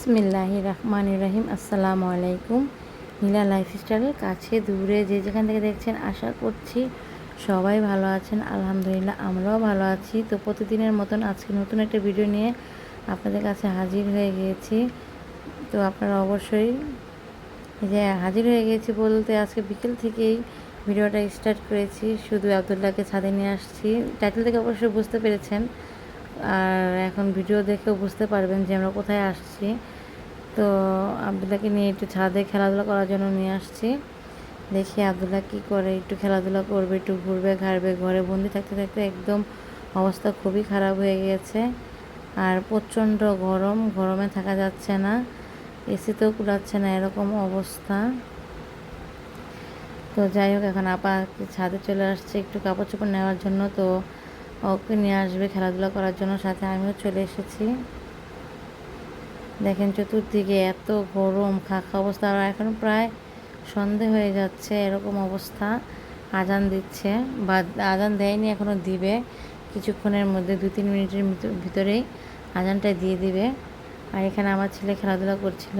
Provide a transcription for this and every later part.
বিসমিল্লাহির রহমানির রহিম। আসসালামু আলাইকুম। নীলা লাইফস্টাইলের কাছে দূরে যে যেখান থেকে দেখছেন, আশা করছি সবাই ভালো আছেন। আলহামদুলিল্লাহ আমরাও ভালো আছি। তো প্রতিদিনের মতন আজকে নতুন একটা ভিডিও নিয়ে আপনাদের কাছে হাজির হয়ে গিয়েছি। তো আপনারা অবশ্যই যে হাজির হয়ে গিয়েছি বলতে আজকে বিকেল থেকেই ভিডিওটা স্টার্ট করেছি। শুধু আবদুল্লাহকে ছাদে নিয়ে আসছি, টাইটেল থেকে অবশ্যই বুঝতে পেরেছেন, আর এখন ভিডিও দেখেও বুঝতে পারবেন যে আমরা কোথায় আসছি। তো আবদুল্লাহকে নিয়ে একটু ছাদে খেলাধুলা করার জন্য নিয়ে আসছি। দেখি আবদুল্লাহ কী করে, একটু খেলাধুলা করবে, একটু ঘুরবে ঘাড়বে। ঘরে বন্দি থাকতে থাকতে একদম অবস্থা খুবই খারাপ হয়ে গিয়েছে। আর প্রচণ্ড গরমে থাকা যাচ্ছে না, এসিতেও কুলাচ্ছে না, এরকম অবস্থা। তো যাই হোক, এখন আপা ছাদে চলে আসছে একটু কাপড় চোপড় নেওয়ার জন্য। তো ওকে নিয়ে আসবে খেলাধুলা করার জন্য, সাথে আমিও চলে এসেছি। দেখেন চতুর্দিকে এত গরম, খাখা অবস্থা। আর এখন প্রায় সন্ধে হয়ে যাচ্ছে, এরকম অবস্থা। আজান দিচ্ছে, বা আজান দেয়নি, এখনও দিবে কিছুক্ষণের মধ্যে, 2-3 মিনিটের ভিতরেই আজানটা দিয়ে দিবে। আর এখানে আমার ছেলে খেলাধুলা করছিল,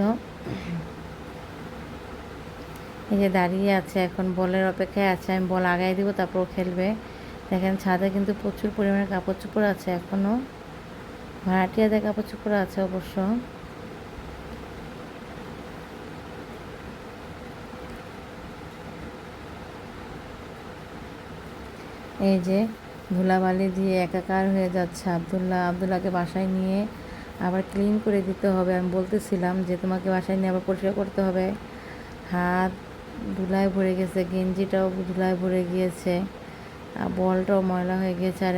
এই যে দাঁড়িয়ে আছে, এখন বলের অপেক্ষায় আছে। আমি বল আগায় দিব, তারপর খেলবে। দেখেন ছাদে কিন্তু প্রচুর পরিমাণে কাপড় চোপড় আছে, এখনও ভাড়াটিয়াদের কাপড় চোপড় আছে অবশ্য। এই যে ধুলাবালি দিয়ে একাকার হয়ে যাচ্ছে আবদুল্লাহকে বাসায় নিয়ে আবার ক্লিন করে দিতে হবে। আমি বলতেছিলাম যে তোমাকে বাসায় নিয়ে আবার পরিষ্কার করতে হবে। হাত ধুলায় ভরে গেছে, গেঞ্জিটাও ধুলায় ভরে গিয়েছে, বলটাও ময়লা হয়ে গিয়েছে। আর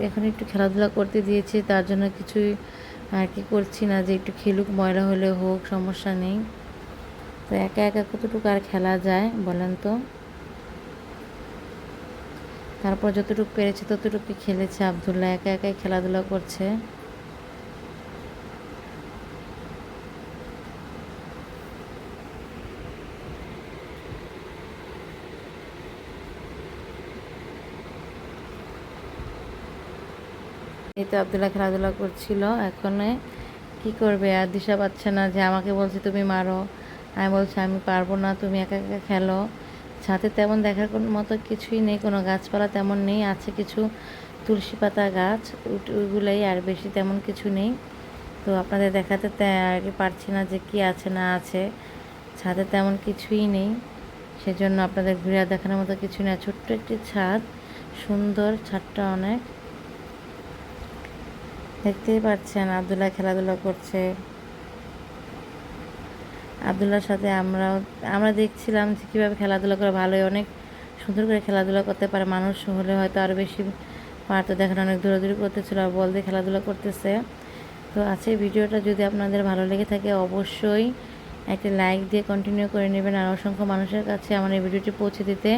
এখন একটু খেলাধুলা করতে দিয়েছি, তার জন্য কিছুই আর কি করছি না যে একটু খেলুক, ময়লা হলে হোক, সমস্যা নেই। তো একা একা কতটুকু আর খেলা যায় বলেন তো। তারপর যতটুকু পেরেছে ততটুকু খেলেছে আবদুল্লাহ, একা একাই খেলাধুলা করছে। এই তো আবদুল্লাহ খেলাধুলা করছিল, এখন কি করবে আর দিশা পাচ্ছে না। যে আমাকে বলছে তুমি মারো, আমি বলছি আমি পারবো না, তুমি একা একা খেলো। ছাদে তেমন দেখার মতো কিছুই নেই, কোনো গাছপালা তেমন নেই, আছে কিছু তুলসী পাতা গাছ, ওইগুলাই, আর বেশি তেমন কিছু নেই। তো আপনাদের দেখাতে আর কি পারছি না যে কি আছে না আছে। ছাদে তেমন কিছুই নেই, সেজন্য আপনাদের ঘুরে দেখানোর মতো কিছু না। ছোট্ট একটি ছাদ, সুন্দর ছাদটা অনেক, দেখতেই পাচ্ছেন। আবদুল্লাহ খেলাধুলা করছে, আবদুল্লাহর সাথে আমরা দেখছিলাম যে কীভাবে খেলাধুলা করে, ভালোই অনেক সুন্দর করে খেলাধুলা করতে পারে। মানুষ হলে হয়তো আরও বেশি পারতো। দেখেন অনেক দৌড়াদৌড়ি করতেছিল আর বল দিয়ে খেলাধুলা করতেছে। তো আছে ভিডিওটা যদি আপনাদের ভালো লেগে থাকে অবশ্যই একটা লাইক দিয়ে কন্টিনিউ করে নেবেন, আর অসংখ্য মানুষের কাছে আমার এই ভিডিওটি পৌঁছে দিতে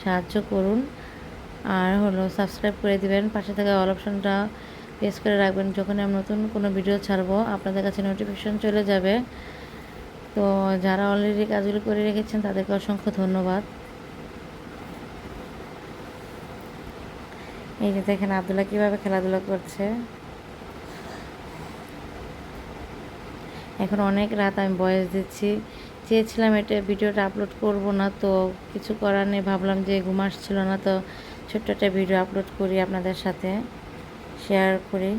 সাহায্য করুন। আর সাবস্ক্রাইব করে দিবেন, পাশে থাকা অল অপশনটা প্রেস করে রাখবেন, যখন আমি নতুন কোনো ভিডিও ছাড়বো আপনাদের কাছে নোটিফিকেশন চলে যাবে। তো যারা অলরেডি কাজগুলো করে রেখেছেন তাদেরকে অসংখ্য ধন্যবাদ। এই যে দেখেন আবদুল্লাহ কীভাবে খেলাধুলা করছে। এখন অনেক রাত, আমি ভয়েস দিচ্ছি, চেয়েছিলাম এটা ভিডিওটা আপলোড করব না, তো কিছু করার নেই, ভাবলাম যে ঘুম আসছিল না, তো ছোট্ট একটা ভিডিও আপলোড করি, আপনাদের সাথে শেয়ার করি।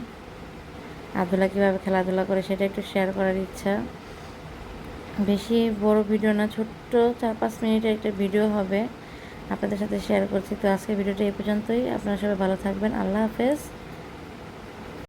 আবদুল্লাহ কীভাবে খেলাধুলা করে সেটা একটু শেয়ার করার ইচ্ছা। বেশি বড় ভিডিও না, ছোট্ট 4-5 মিনিটের একটা ভিডিও হবে, আপনাদের সাথে শেয়ার করছি। তো আজকে ভিডিওটা এই পর্যন্তই। আপনারা সবাই ভালো থাকবেন, আল্লাহ হাফেজ।